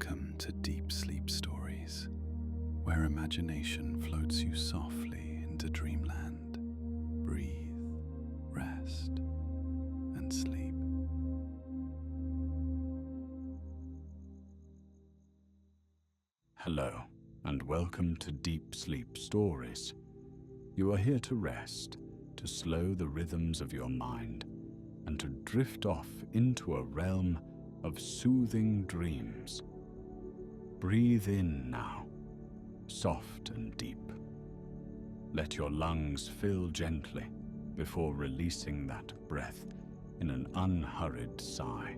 Welcome to Deep Sleep Stories, where imagination floats you softly into dreamland. Breathe, rest, and sleep. Hello, and welcome to Deep Sleep Stories. You are here to rest, to slow the rhythms of your mind, and to drift off into a realm of soothing dreams. Breathe in now, soft and deep. Let your lungs fill gently before releasing that breath in an unhurried sigh.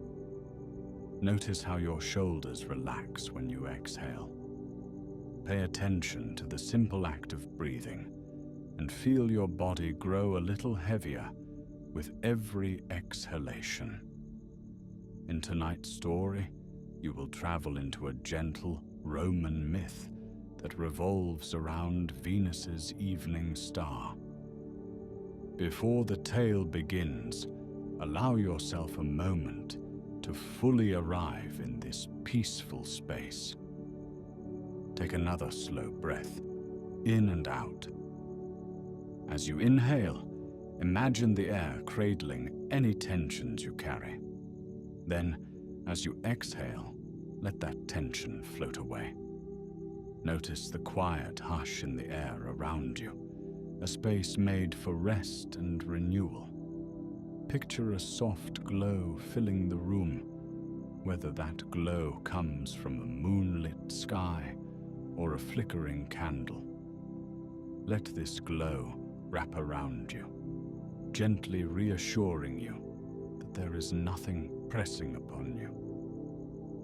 Notice how your shoulders relax when you exhale. Pay attention to the simple act of breathing and feel your body grow a little heavier with every exhalation. In tonight's story, you will travel into a gentle Roman myth that revolves around Venus's evening star. Before the tale begins, allow yourself a moment to fully arrive in this peaceful space. Take another slow breath, in and out. As you inhale, imagine the air cradling any tensions you carry. Then, as you exhale, let that tension float away. Notice the quiet hush in the air around you, a space made for rest and renewal. Picture a soft glow filling the room, whether that glow comes from a moonlit sky or a flickering candle. Let this glow wrap around you, gently reassuring you that there is nothing pressing upon you,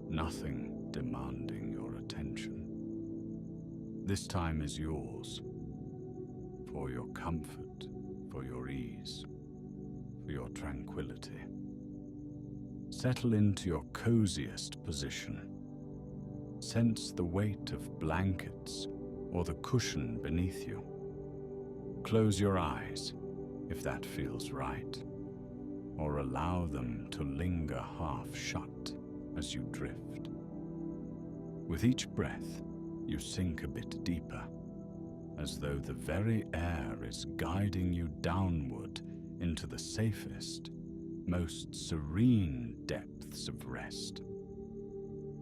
nothing demanding your attention. This time is yours, for your comfort, for your ease, for your tranquility. Settle into your coziest position. Sense the weight of blankets or the cushion beneath you. Close your eyes if that feels right, or allow them to linger half shut as you drift. With each breath, you sink a bit deeper, as though the very air is guiding you downward into the safest, most serene depths of rest.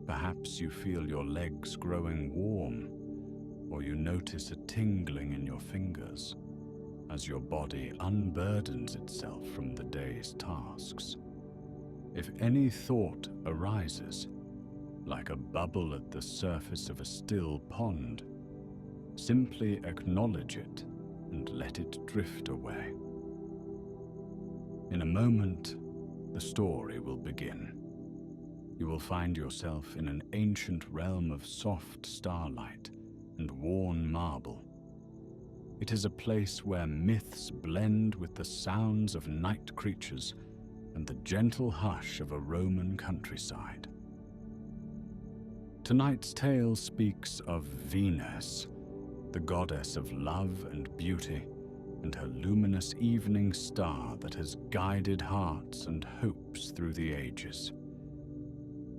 Perhaps you feel your legs growing warm, or you notice a tingling in your fingers as your body unburdens itself from the day's tasks. If any thought arises, like a bubble at the surface of a still pond, simply acknowledge it and let it drift away. In a moment, the story will begin. You will find yourself in an ancient realm of soft starlight and worn marble. It is a place where myths blend with the sounds of night creatures and the gentle hush of a Roman countryside. Tonight's tale speaks of Venus, the goddess of love and beauty, and her luminous evening star that has guided hearts and hopes through the ages.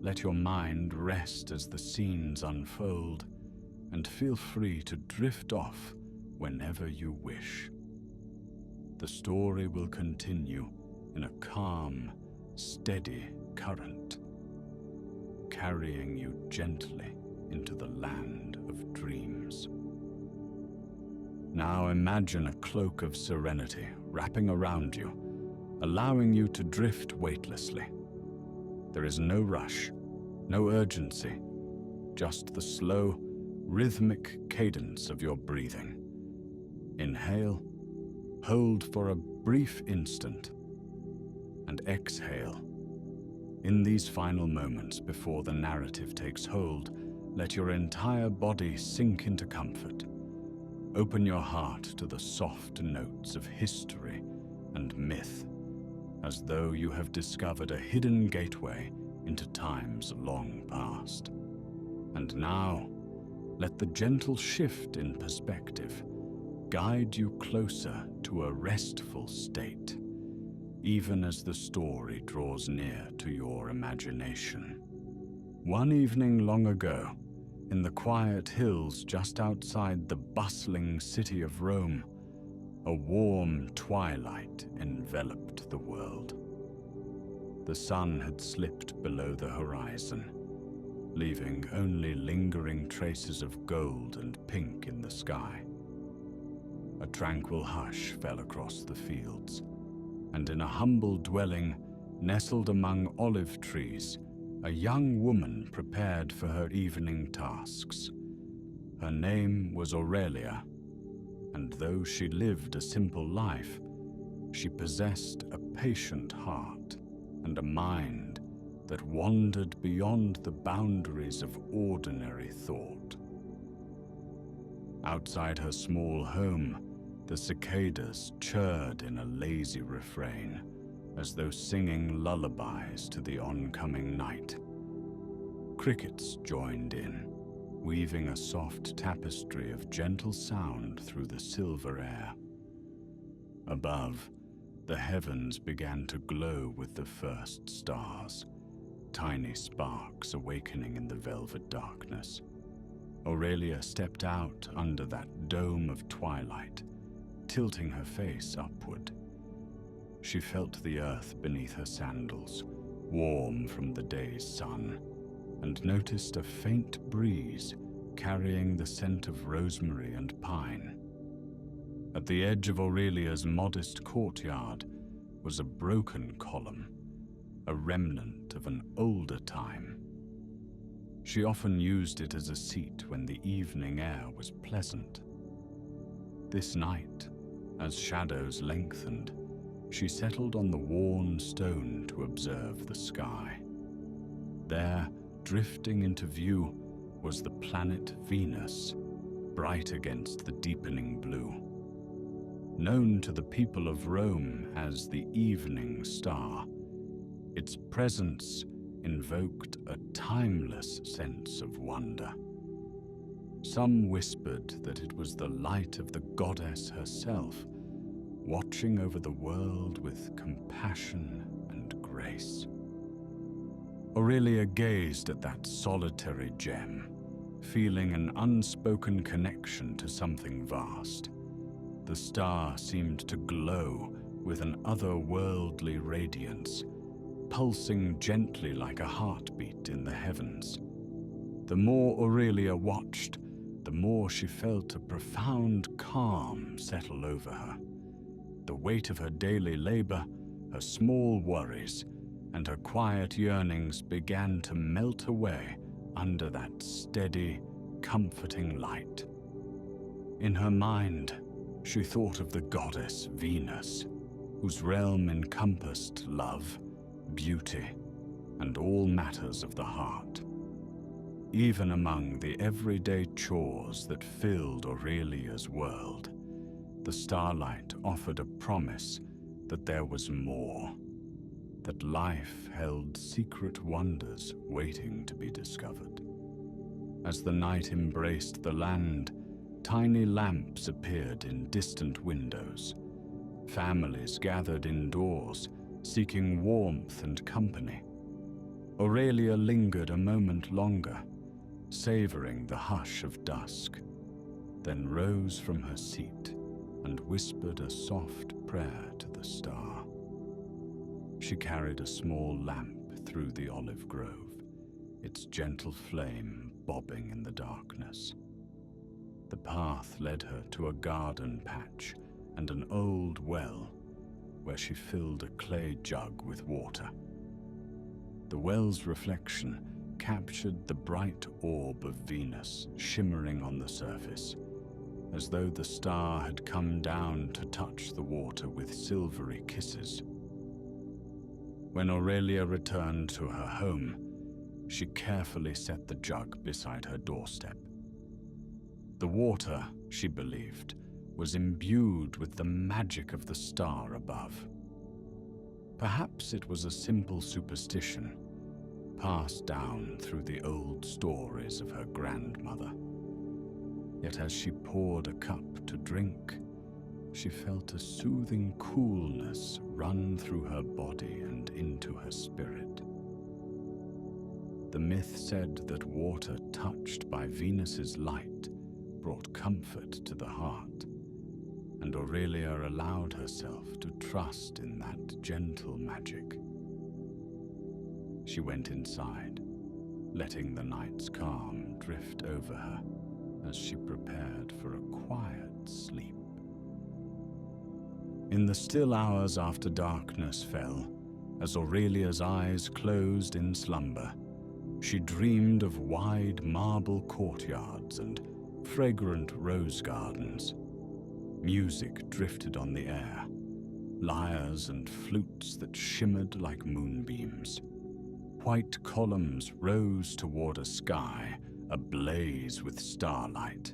Let your mind rest as the scenes unfold, and feel free to drift off whenever you wish. The story will continue in a calm, steady current, carrying you gently into the land of dreams. Now imagine a cloak of serenity wrapping around you, allowing you to drift weightlessly. There is no rush, no urgency, just the slow, rhythmic cadence of your breathing. Inhale, hold for a brief instant, and exhale. In these final moments before the narrative takes hold, let your entire body sink into comfort. Open your heart to the soft notes of history and myth, as though you have discovered a hidden gateway into times long past. And now, let the gentle shift in perspective guide you closer to a restful state, even as the story draws near to your imagination. One evening long ago, in the quiet hills just outside the bustling city of Rome, a warm twilight enveloped the world. The sun had slipped below the horizon, leaving only lingering traces of gold and pink in the sky. A tranquil hush fell across the fields, and in a humble dwelling nestled among olive trees, a young woman prepared for her evening tasks. Her name was Aurelia, and though she lived a simple life, she possessed a patient heart and a mind that wandered beyond the boundaries of ordinary thought. Outside her small home, the cicadas chirred in a lazy refrain, as though singing lullabies to the oncoming night. Crickets joined in, weaving a soft tapestry of gentle sound through the silver air. Above, the heavens began to glow with the first stars, tiny sparks awakening in the velvet darkness. Aurelia stepped out under that dome of twilight, tilting her face upward. She felt the earth beneath her sandals, warm from the day's sun, and noticed a faint breeze carrying the scent of rosemary and pine. At the edge of Aurelia's modest courtyard was a broken column, a remnant of an older time. She often used it as a seat when the evening air was pleasant. This night, as shadows lengthened, she settled on the worn stone to observe the sky. There, drifting into view, was the planet Venus, bright against the deepening blue. Known to the people of Rome as the evening star, its presence invoked a timeless sense of wonder. Some whispered that it was the light of the goddess herself, watching over the world with compassion and grace. Aurelia gazed at that solitary gem, feeling an unspoken connection to something vast. The star seemed to glow with an otherworldly radiance, pulsing gently like a heartbeat in the heavens. The more Aurelia watched, the more she felt a profound calm settle over her. The weight of her daily labor, her small worries, and her quiet yearnings began to melt away under that steady, comforting light. In her mind, she thought of the goddess Venus, whose realm encompassed love, beauty, and all matters of the heart. Even among the everyday chores that filled Aurelia's world, the starlight offered a promise that there was more, that life held secret wonders waiting to be discovered. As the night embraced the land, tiny lamps appeared in distant windows. Families gathered indoors, seeking warmth and company. Aurelia lingered a moment longer, savoring the hush of dusk, then rose from her seat and whispered a soft prayer to the star. She carried a small lamp through the olive grove, its gentle flame bobbing in the darkness. The path led her to a garden patch and an old well, where she filled a clay jug with water. The well's reflection captured the bright orb of Venus shimmering on the surface, as though the star had come down to touch the water with silvery kisses. When Aurelia returned to her home, she carefully set the jug beside her doorstep. The water, she believed, was imbued with the magic of the star above. Perhaps it was a simple superstition, passed down through the old stories of her grandmother. Yet as she poured a cup to drink, she felt a soothing coolness run through her body and into her spirit. The myth said that water touched by Venus's light brought comfort to the heart, and Aurelia allowed herself to trust in that gentle magic. She went inside, letting the night's calm drift over her as she prepared for a quiet sleep. In the still hours after darkness fell, as Aurelia's eyes closed in slumber, she dreamed of wide marble courtyards and fragrant rose gardens. Music drifted on the air, lyres and flutes that shimmered like moonbeams. White columns rose toward a sky ablaze with starlight,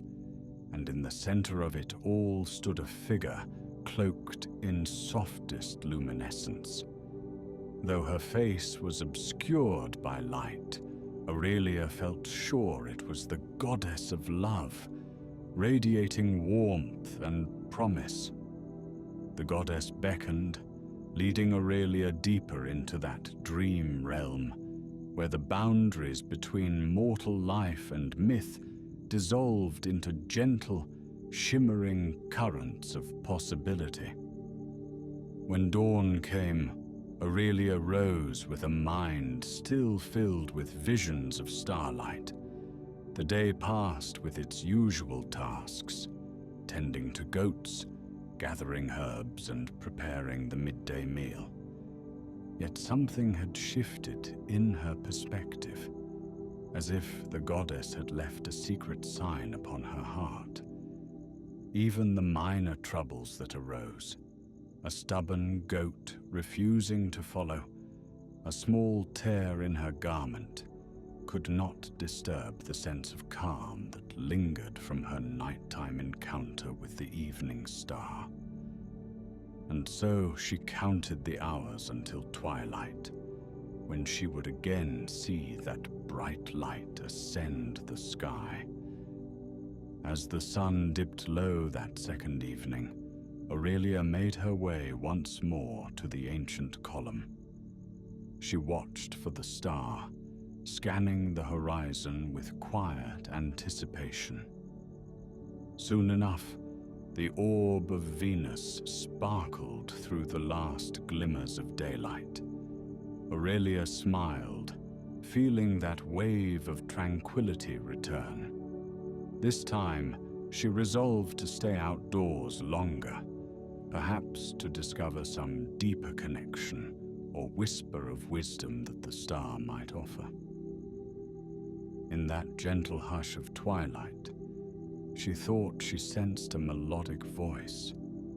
and in the center of it all stood a figure cloaked in softest luminescence. Though her face was obscured by light, Aurelia felt sure it was the goddess of love, radiating warmth and promise. The goddess beckoned, leading Aurelia deeper into that dream realm, where the boundaries between mortal life and myth dissolved into gentle, shimmering currents of possibility. When dawn came, Aurelia rose with a mind still filled with visions of starlight. The day passed with its usual tasks, tending to goats, gathering herbs, and preparing the midday meal. Yet something had shifted in her perspective, as if the goddess had left a secret sign upon her heart. Even the minor troubles that arose, a stubborn goat refusing to follow, a small tear in her garment, could not disturb the sense of calm that lingered from her nighttime encounter with the evening star. And so she counted the hours until twilight, when she would again see that bright light ascend the sky. As the sun dipped low that second evening, Aurelia made her way once more to the ancient column. She watched for the star, scanning the horizon with quiet anticipation. Soon enough, the orb of Venus sparkled through the last glimmers of daylight. Aurelia smiled, feeling that wave of tranquility return. This time, she resolved to stay outdoors longer, perhaps to discover some deeper connection or whisper of wisdom that the star might offer. In that gentle hush of twilight, she thought she sensed a melodic voice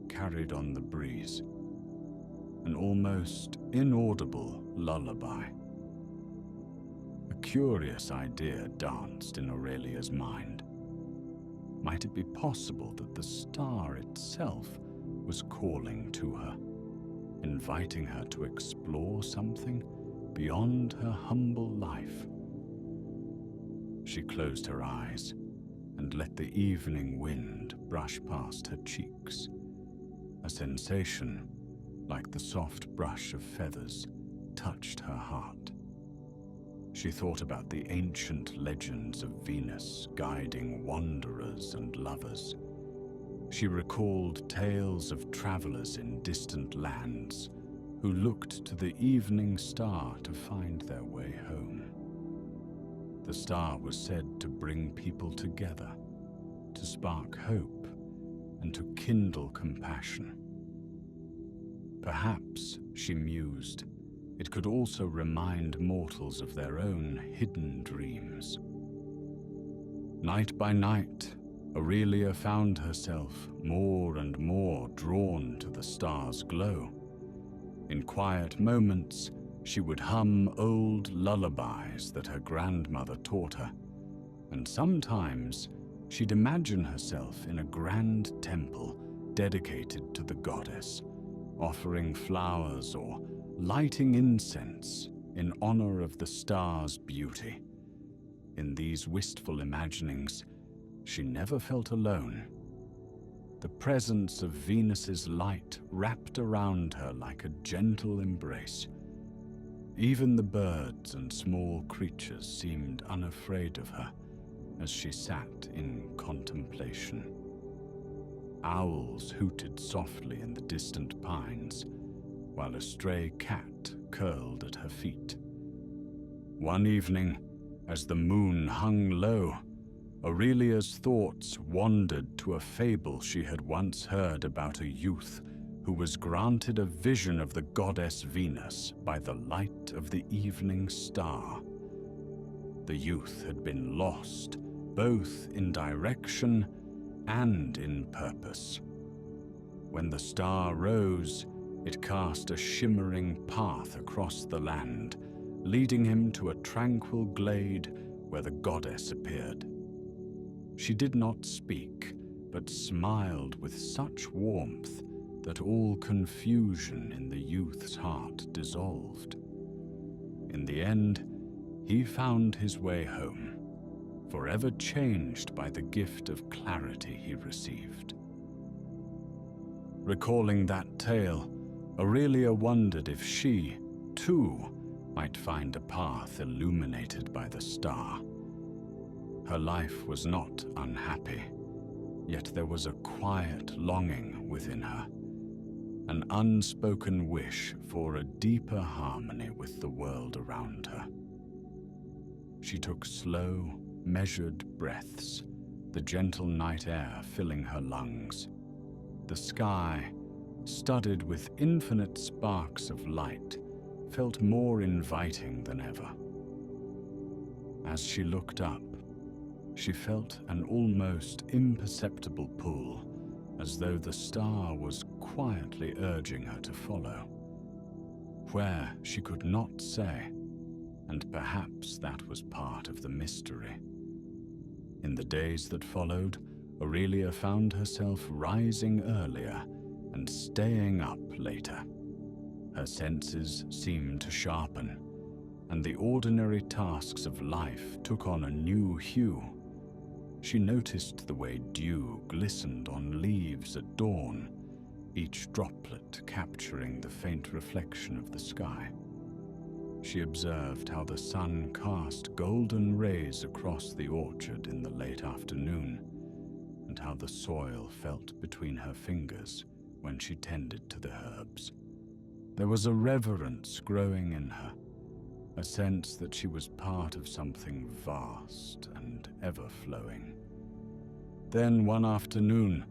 carried on the breeze, an almost inaudible lullaby. A curious idea danced in Aurelia's mind. Might it be possible that the star itself was calling to her, inviting her to explore something beyond her humble life? She closed her eyes and let the evening wind brush past her cheeks. A sensation, like the soft brush of feathers, touched her heart. She thought about the ancient legends of Venus guiding wanderers and lovers. She recalled tales of travelers in distant lands who looked to the evening star to find their way home. The star was said to bring people together, to spark hope, and to kindle compassion. Perhaps, she mused, it could also remind mortals of their own hidden dreams. Night by night, Aurelia found herself more and more drawn to the star's glow. In quiet moments, she would hum old lullabies that her grandmother taught her, and sometimes she'd imagine herself in a grand temple dedicated to the goddess, offering flowers or lighting incense in honor of the star's beauty. In these wistful imaginings, she never felt alone. The presence of Venus's light wrapped around her like a gentle embrace. Even the birds and small creatures seemed unafraid of her as she sat in contemplation. Owls hooted softly in the distant pines, while a stray cat curled at her feet. One evening, as the moon hung low, Aurelia's thoughts wandered to a fable she had once heard about a youth who was granted a vision of the goddess Venus by the light of the evening star. The youth had been lost, both in direction and in purpose. When the star rose, it cast a shimmering path across the land, leading him to a tranquil glade where the goddess appeared. She did not speak, but smiled with such warmth that all confusion in the youth's heart dissolved. In the end, he found his way home, forever changed by the gift of clarity he received. Recalling that tale, Aurelia wondered if she, too, might find a path illuminated by the star. Her life was not unhappy, yet there was a quiet longing within her, an unspoken wish for a deeper harmony with the world around her. She took slow, measured breaths, the gentle night air filling her lungs. The sky, studded with infinite sparks of light, felt more inviting than ever. As she looked up, she felt an almost imperceptible pull, as though the star was quietly urging her to follow. Where, she could not say, and perhaps that was part of the mystery. In the days that followed, Aurelia found herself rising earlier and staying up later. Her senses seemed to sharpen, and the ordinary tasks of life took on a new hue. She noticed the way dew glistened on leaves at dawn, each droplet capturing the faint reflection of the sky. She observed how the sun cast golden rays across the orchard in the late afternoon, and how the soil felt between her fingers when she tended to the herbs. There was a reverence growing in her, a sense that she was part of something vast and ever-flowing. Then one afternoon,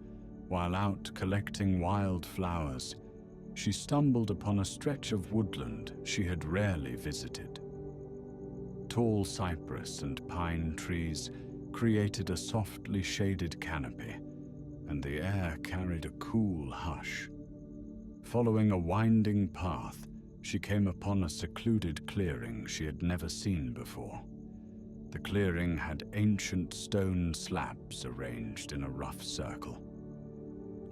while out collecting wildflowers, she stumbled upon a stretch of woodland she had rarely visited. Tall cypress and pine trees created a softly shaded canopy, and the air carried a cool hush. Following a winding path, she came upon a secluded clearing she had never seen before. The clearing had ancient stone slabs arranged in a rough circle.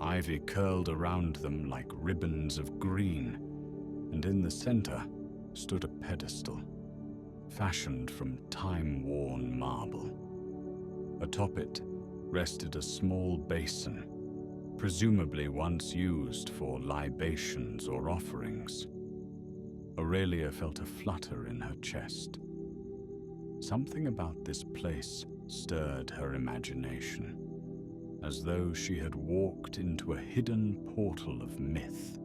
Ivy curled around them like ribbons of green, and in the center stood a pedestal, fashioned from time-worn marble. Atop it rested a small basin, presumably once used for libations or offerings. Aurelia felt a flutter in her chest. Something about this place stirred her imagination, as though she had walked into a hidden portal of myth.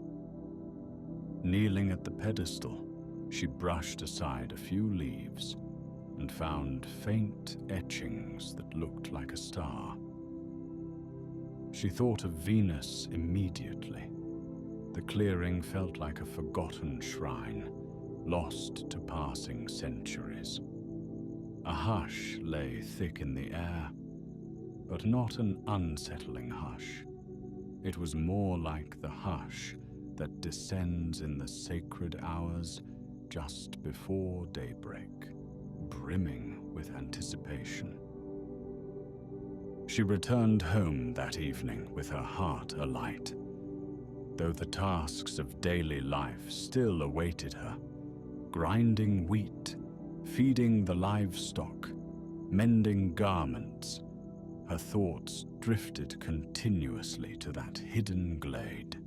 Kneeling at the pedestal, she brushed aside a few leaves and found faint etchings that looked like a star. She thought of Venus immediately. The clearing felt like a forgotten shrine, lost to passing centuries. A hush lay thick in the air, but not an unsettling hush. It was more like the hush that descends in the sacred hours just before daybreak, brimming with anticipation. She returned home that evening with her heart alight, though the tasks of daily life still awaited her, grinding wheat, feeding the livestock, mending garments. Her thoughts drifted continuously to that hidden glade.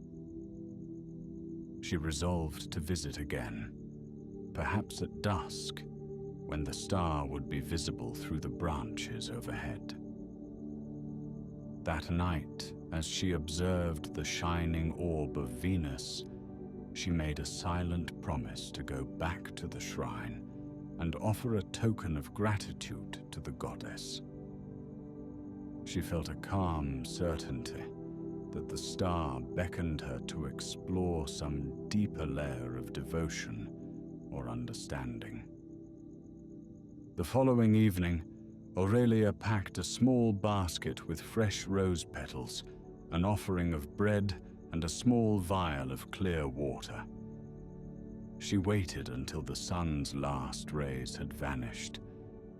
She resolved to visit again, perhaps at dusk, when the star would be visible through the branches overhead. That night, as she observed the shining orb of Venus, she made a silent promise to go back to the shrine and offer a token of gratitude to the goddess. She felt a calm certainty that the star beckoned her to explore some deeper layer of devotion or understanding. The following evening, Aurelia packed a small basket with fresh rose petals, an offering of bread, and a small vial of clear water. She waited until the sun's last rays had vanished,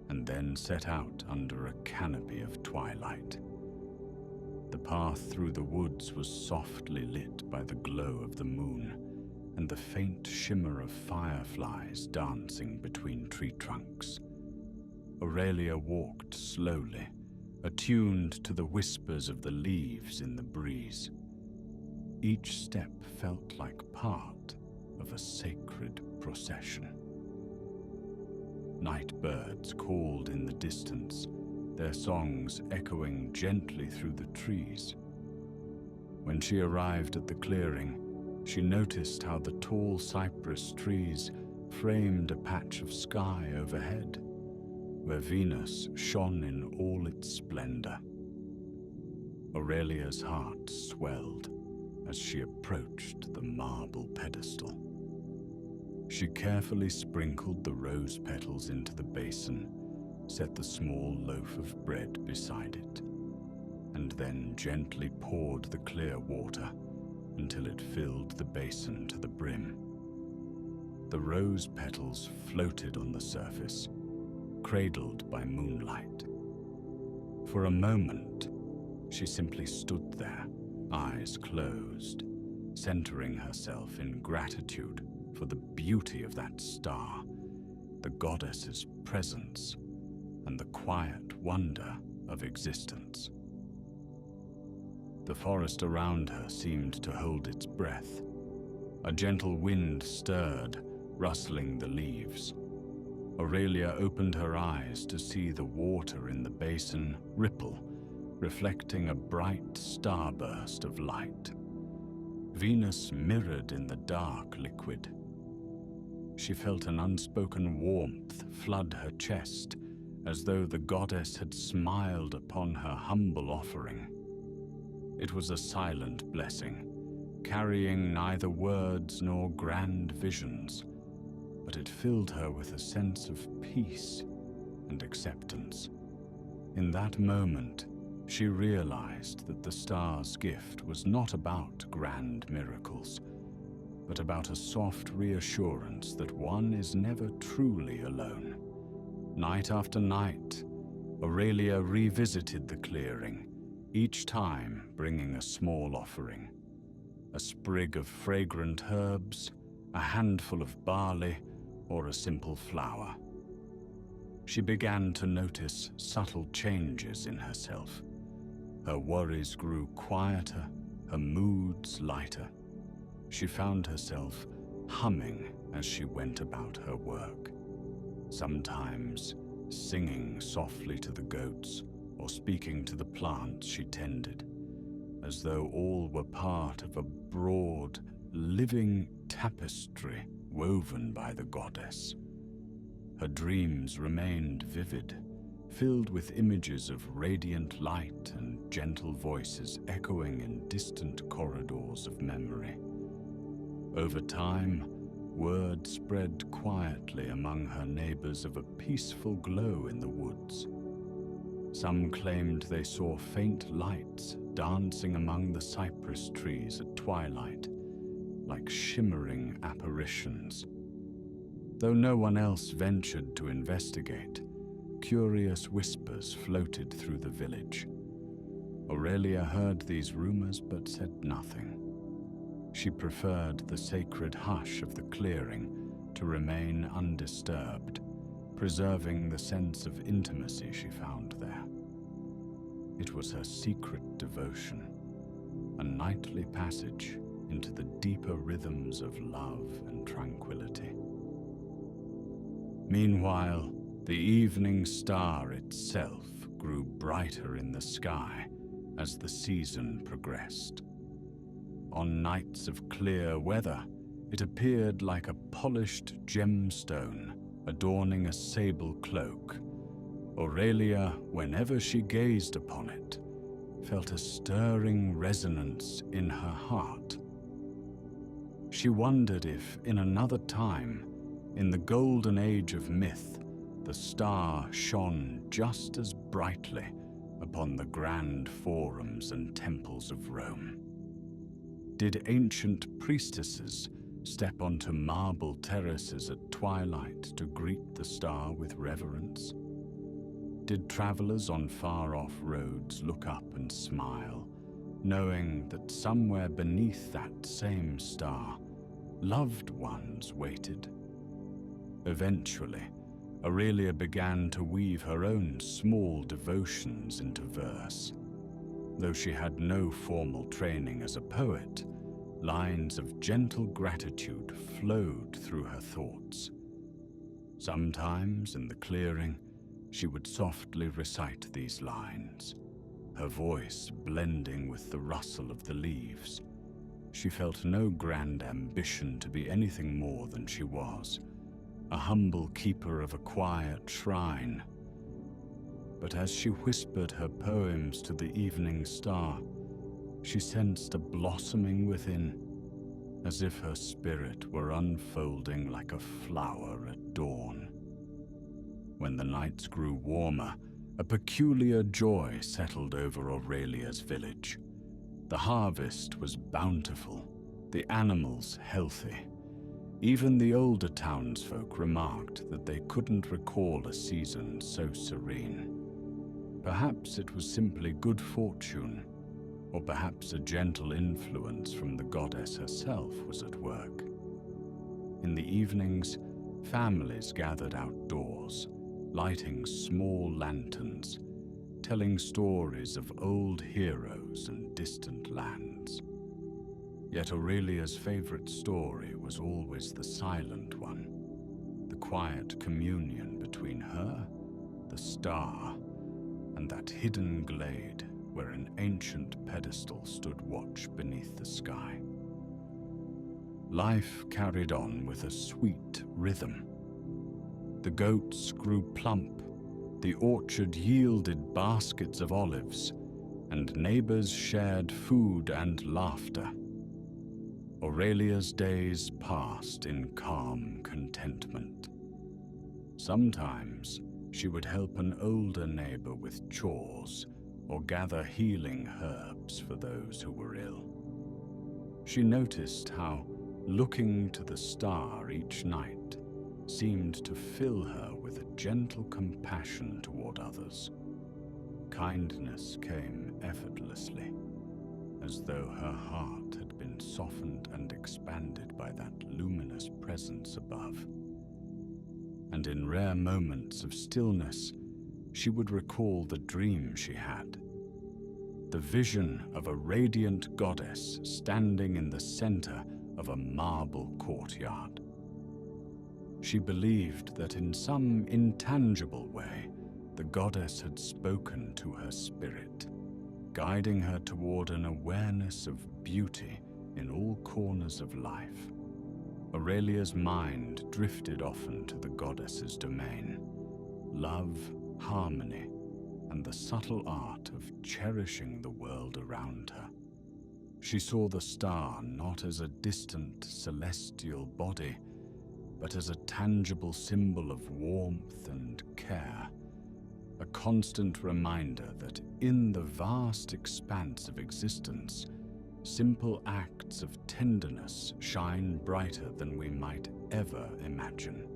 and then set out under a canopy of twilight. The path through the woods was softly lit by the glow of the moon and the faint shimmer of fireflies dancing between tree trunks. Aurelia walked slowly, attuned to the whispers of the leaves in the breeze. Each step felt like part of a sacred procession. Night birds called in the distance, their songs echoing gently through the trees. When she arrived at the clearing, she noticed how the tall cypress trees framed a patch of sky overhead, where Venus shone in all its splendor. Aurelia's heart swelled as she approached the marble pedestal. She carefully sprinkled the rose petals into the basin, set the small loaf of bread beside it, and then gently poured the clear water until it filled the basin to the brim. The rose petals floated on the surface, cradled by moonlight. For a moment, she simply stood there, eyes closed, centering herself in gratitude for the beauty of that star, the goddess's presence, and the quiet wonder of existence. The forest around her seemed to hold its breath. A gentle wind stirred, rustling the leaves. Aurelia opened her eyes to see the water in the basin ripple, reflecting a bright starburst of light. Venus mirrored in the dark liquid. She felt an unspoken warmth flood her chest, as though the goddess had smiled upon her humble offering. It was a silent blessing, carrying neither words nor grand visions, but it filled her with a sense of peace and acceptance. In that moment, she realized that the star's gift was not about grand miracles, but about a soft reassurance that one is never truly alone. Night after night, Aurelia revisited the clearing, each time bringing a small offering. A sprig of fragrant herbs, a handful of barley, or a simple flower. She began to notice subtle changes in herself. Her worries grew quieter, her moods lighter. She found herself humming as she went about her work, sometimes singing softly to the goats or speaking to the plants she tended, as though all were part of a broad, living tapestry woven by the goddess. Her dreams remained vivid, filled with images of radiant light and gentle voices echoing in distant corridors of memory. Over time, word spread quietly among her neighbors of a peaceful glow in the woods. Some claimed they saw faint lights dancing among the cypress trees at twilight, like shimmering apparitions. Though no one else ventured to investigate, curious whispers floated through the village. Aurelia heard these rumors but said nothing. She preferred the sacred hush of the clearing to remain undisturbed, preserving the sense of intimacy she found there. It was her secret devotion, a nightly passage into the deeper rhythms of love and tranquility. Meanwhile, the evening star itself grew brighter in the sky as the season progressed. On nights of clear weather, it appeared like a polished gemstone adorning a sable cloak. Aurelia, whenever she gazed upon it, felt a stirring resonance in her heart. She wondered if, in another time, in the golden age of myth, the star shone just as brightly upon the grand forums and temples of Rome. Did ancient priestesses step onto marble terraces at twilight to greet the star with reverence? Did travelers on far-off roads look up and smile, knowing that somewhere beneath that same star, loved ones waited? Eventually, Aurelia began to weave her own small devotions into verse. Though she had no formal training as a poet, lines of gentle gratitude flowed through her thoughts. Sometimes, in the clearing, she would softly recite these lines, her voice blending with the rustle of the leaves. She felt no grand ambition to be anything more than she was, a humble keeper of a quiet shrine. But as she whispered her poems to the evening star, she sensed a blossoming within, as if her spirit were unfolding like a flower at dawn. When the nights grew warmer, a peculiar joy settled over Aurelia's village. The harvest was bountiful, the animals healthy. Even the older townsfolk remarked that they couldn't recall a season so serene. Perhaps it was simply good fortune, or perhaps a gentle influence from the goddess herself was at work. In the evenings, families gathered outdoors, lighting small lanterns, telling stories of old heroes and distant lands. Yet Aurelia's favorite story was always the silent one, the quiet communion between her, the star, and that hidden glade where an ancient pedestal stood watch beneath the sky. Life carried on with a sweet rhythm. The goats grew plump, the orchard yielded baskets of olives, and neighbors shared food and laughter. Aurelia's days passed in calm contentment. Sometimes she would help an older neighbor with chores or gather healing herbs for those who were ill. She noticed how looking to the star each night seemed to fill her with a gentle compassion toward others. Kindness came effortlessly, as though her heart had been softened and expanded by that luminous presence above. And in rare moments of stillness, she would recall the dream she had, the vision of a radiant goddess standing in the center of a marble courtyard. She believed that in some intangible way, the goddess had spoken to her spirit, guiding her toward an awareness of beauty in all corners of life. Aurelia's mind drifted often to the goddess's domain, love, harmony, and the subtle art of cherishing the world around her. She saw the star not as a distant celestial body, but as a tangible symbol of warmth and care, a constant reminder that in the vast expanse of existence, simple acts of tenderness shine brighter than we might ever imagine.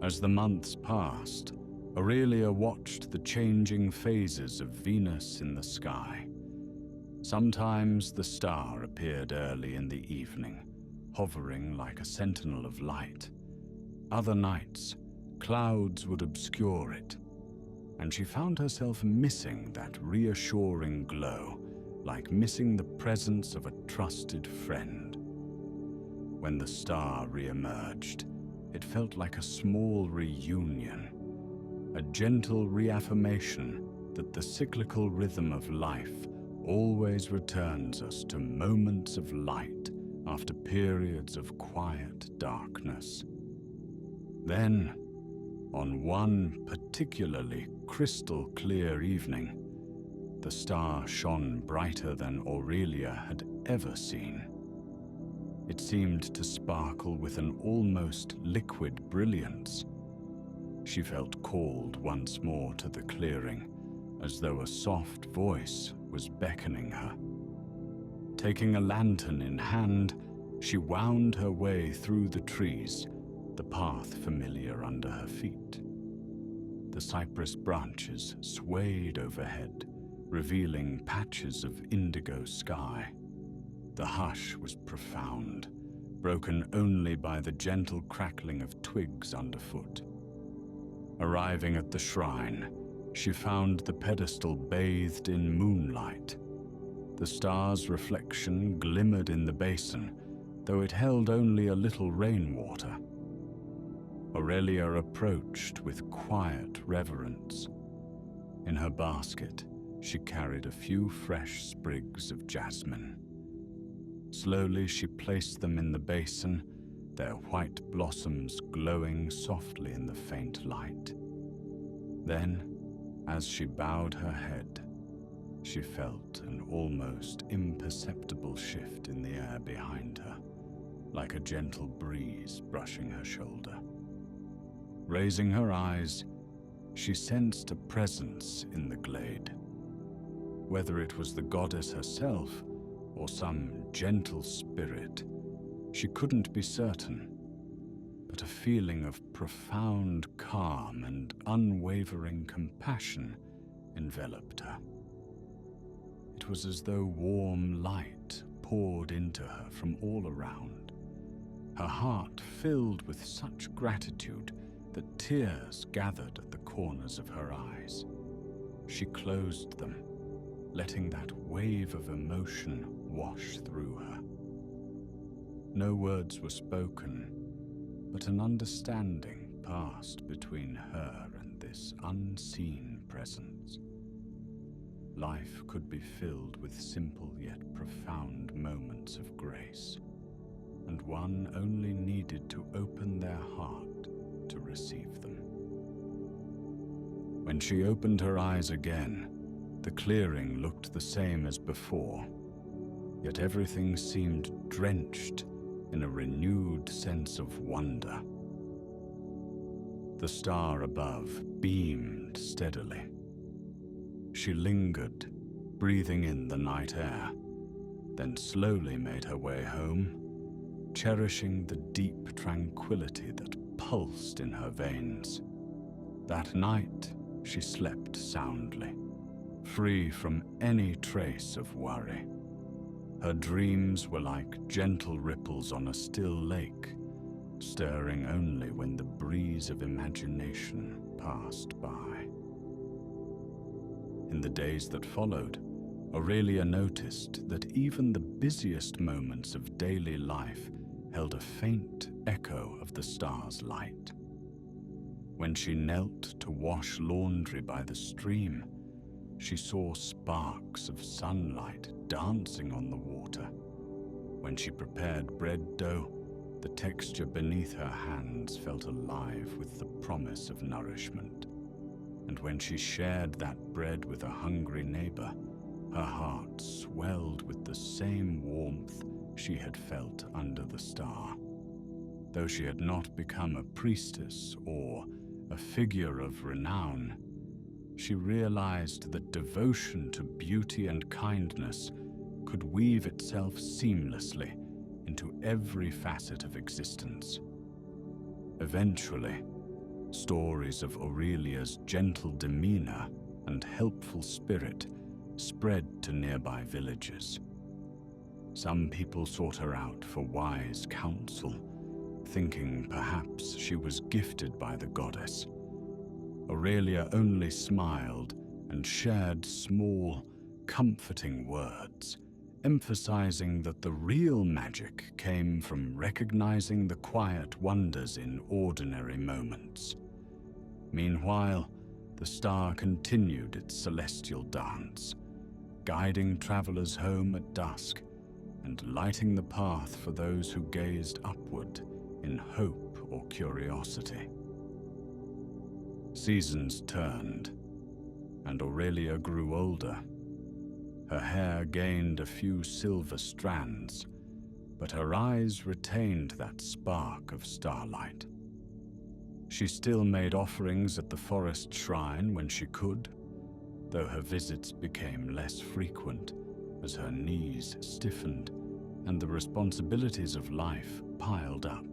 As the months passed, Aurelia watched the changing phases of Venus in the sky. Sometimes the star appeared early in the evening, hovering like a sentinel of light. Other nights, clouds would obscure it, and she found herself missing that reassuring glow, like missing the presence of a trusted friend. When the star re-emerged, it felt like a small reunion, a gentle reaffirmation that the cyclical rhythm of life always returns us to moments of light after periods of quiet darkness. Then, on one particularly crystal clear evening, the star shone brighter than Aurelia had ever seen. It seemed to sparkle with an almost liquid brilliance. She felt called once more to the clearing, as though a soft voice was beckoning her. Taking a lantern in hand, she wound her way through the trees, the path familiar under her feet. The cypress branches swayed overhead, revealing patches of indigo sky. The hush was profound, broken only by the gentle crackling of twigs underfoot. Arriving at the shrine, she found the pedestal bathed in moonlight. The star's reflection glimmered in the basin, though it held only a little rainwater. Aurelia approached with quiet reverence. In her basket, she carried a few fresh sprigs of jasmine. Slowly she placed them in the basin, their white blossoms glowing softly in the faint light. Then, as she bowed her head, she felt an almost imperceptible shift in the air behind her, like a gentle breeze brushing her shoulder. Raising her eyes, she sensed a presence in the glade. Whether it was the goddess herself or some gentle spirit, she couldn't be certain, but a feeling of profound calm and unwavering compassion enveloped her. It was as though warm light poured into her from all around. Her heart filled with such gratitude that tears gathered at the corners of her eyes. She closed them, letting that wave of emotion wash through her. No words were spoken, but an understanding passed between her and this unseen presence. Life could be filled with simple yet profound moments of grace, and one only needed to open their heart to receive them. When she opened her eyes again, the clearing looked the same as before, yet everything seemed drenched in a renewed sense of wonder. The star above beamed steadily. She lingered, breathing in the night air, then slowly made her way home, cherishing the deep tranquility that pulsed in her veins. That night, she slept soundly, free from any trace of worry. Her dreams were like gentle ripples on a still lake, stirring only when the breeze of imagination passed by. In the days that followed, Aurelia noticed that even the busiest moments of daily life held a faint echo of the star's light. When she knelt to wash laundry by the stream, she saw sparks of sunlight dancing on the water. When she prepared bread dough, the texture beneath her hands felt alive with the promise of nourishment. And when she shared that bread with a hungry neighbor, her heart swelled with the same warmth she had felt under the star. Though she had not become a priestess or a figure of renown, she realized that devotion to beauty and kindness could weave itself seamlessly into every facet of existence. Eventually, stories of Aurelia's gentle demeanor and helpful spirit spread to nearby villages. Some people sought her out for wise counsel, thinking perhaps she was gifted by the goddess. Aurelia only smiled and shared small, comforting words, emphasizing that the real magic came from recognizing the quiet wonders in ordinary moments. Meanwhile, the star continued its celestial dance, guiding travelers home at dusk and lighting the path for those who gazed upward in hope or curiosity. Seasons turned, and Aurelia grew older. Her hair gained a few silver strands, but her eyes retained that spark of starlight. She still made offerings at the forest shrine when she could, though her visits became less frequent as her knees stiffened and the responsibilities of life piled up.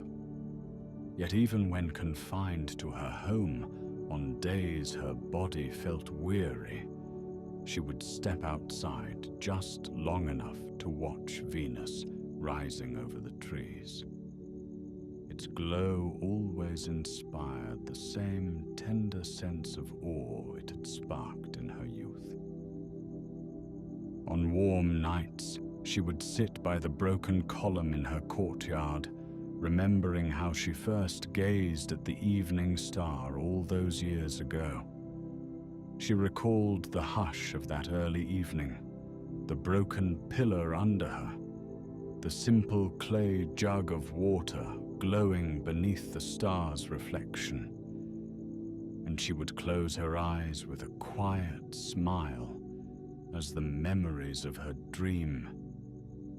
Yet even when confined to her home, on days her body felt weary, she would step outside just long enough to watch Venus rising over the trees. Its glow always inspired the same tender sense of awe it had sparked in her youth. On warm nights, she would sit by the broken column in her courtyard, remembering how she first gazed at the evening star all those years ago. She recalled the hush of that early evening, the broken pillar under her, the simple clay jug of water glowing beneath the star's reflection. And she would close her eyes with a quiet smile as the memories of her dream,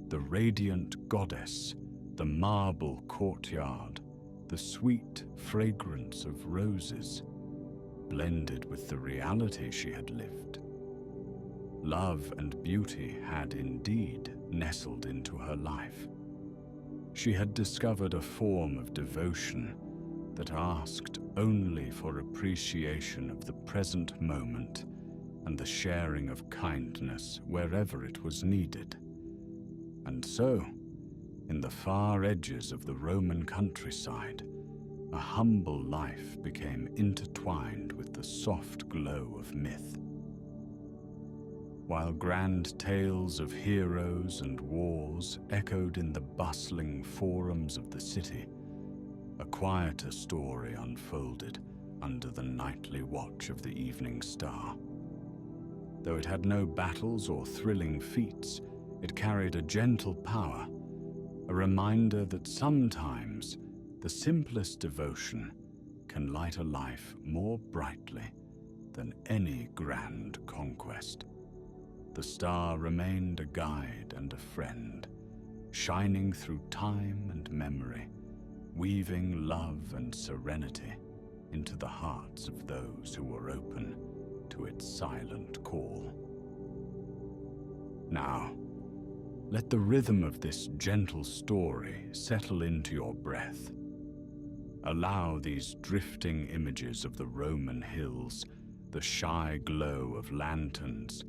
the radiant goddess, the marble courtyard, the sweet fragrance of roses, blended with the reality she had lived. Love and beauty had indeed nestled into her life. She had discovered a form of devotion that asked only for appreciation of the present moment and the sharing of kindness wherever it was needed. And so, in the far edges of the Roman countryside, a humble life became intertwined with the soft glow of myth. While grand tales of heroes and wars echoed in the bustling forums of the city, a quieter story unfolded under the nightly watch of the evening star. Though it had no battles or thrilling feats, it carried a gentle power, a reminder that sometimes the simplest devotion can light a life more brightly than any grand conquest. The star remained a guide and a friend, shining through time and memory, weaving love and serenity into the hearts of those who were open to its silent call. Now, let the rhythm of this gentle story settle into your breath. Allow these drifting images of the Roman hills, the shy glow of lanterns,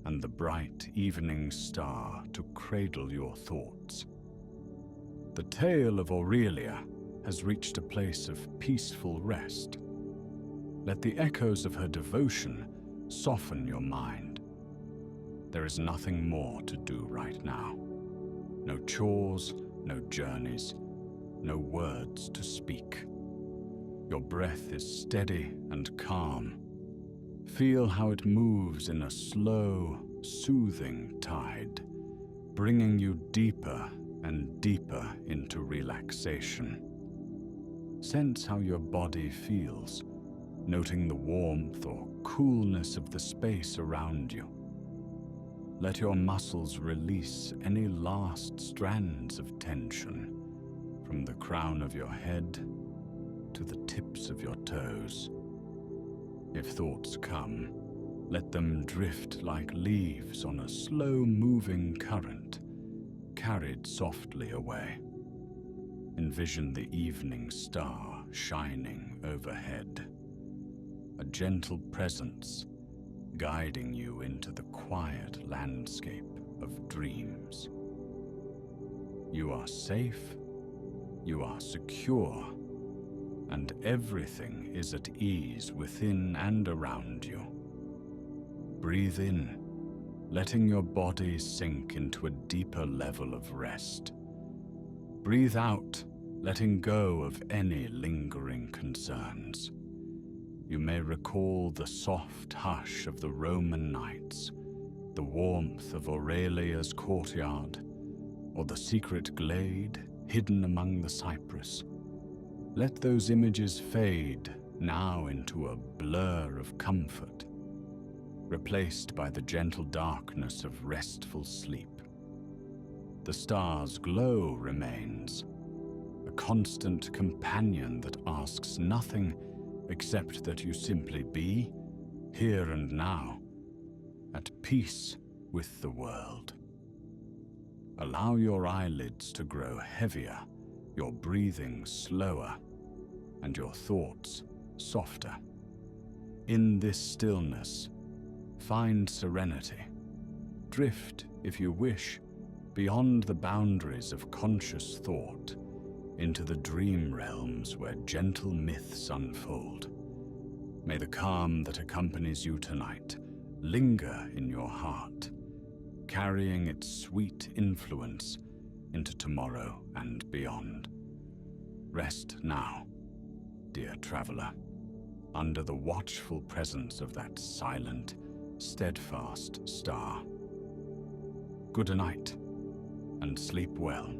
and the bright evening star to cradle your thoughts. The tale of Aurelia has reached a place of peaceful rest. Let the echoes of her devotion soften your mind. There is nothing more to do right now. No chores, no journeys, no words to speak. Your breath is steady and calm. Feel how it moves in a slow, soothing tide, bringing you deeper and deeper into relaxation. Sense how your body feels, noting the warmth or coolness of the space around you. Let your muscles release any last strands of tension, from the crown of your head to the tips of your toes. If thoughts come, let them drift like leaves on a slow-moving current, carried softly away. Envision the evening star shining overhead, a gentle presence guiding you into the quiet landscape of dreams. You are safe, you are secure, and everything is at ease within and around you. Breathe in letting your body sink into a deeper level of rest. Breathe out, letting go of any lingering concerns. You may recall the soft hush of the Roman nights, the warmth of Aurelia's courtyard, or the secret glade hidden among the cypress. Let those images fade now into a blur of comfort, replaced by the gentle darkness of restful sleep. The star's glow remains, a constant companion that asks nothing except that you simply be, here and now, at peace with the world. Allow your eyelids to grow heavier, your breathing slower, and your thoughts softer. In this stillness, find serenity. Drift, if you wish, beyond the boundaries of conscious thought, into the dream realms where gentle myths unfold. May the calm that accompanies you tonight linger in your heart, carrying its sweet influence into tomorrow and beyond. Rest now, dear traveler, under the watchful presence of that silent, steadfast star. Good night, and sleep well.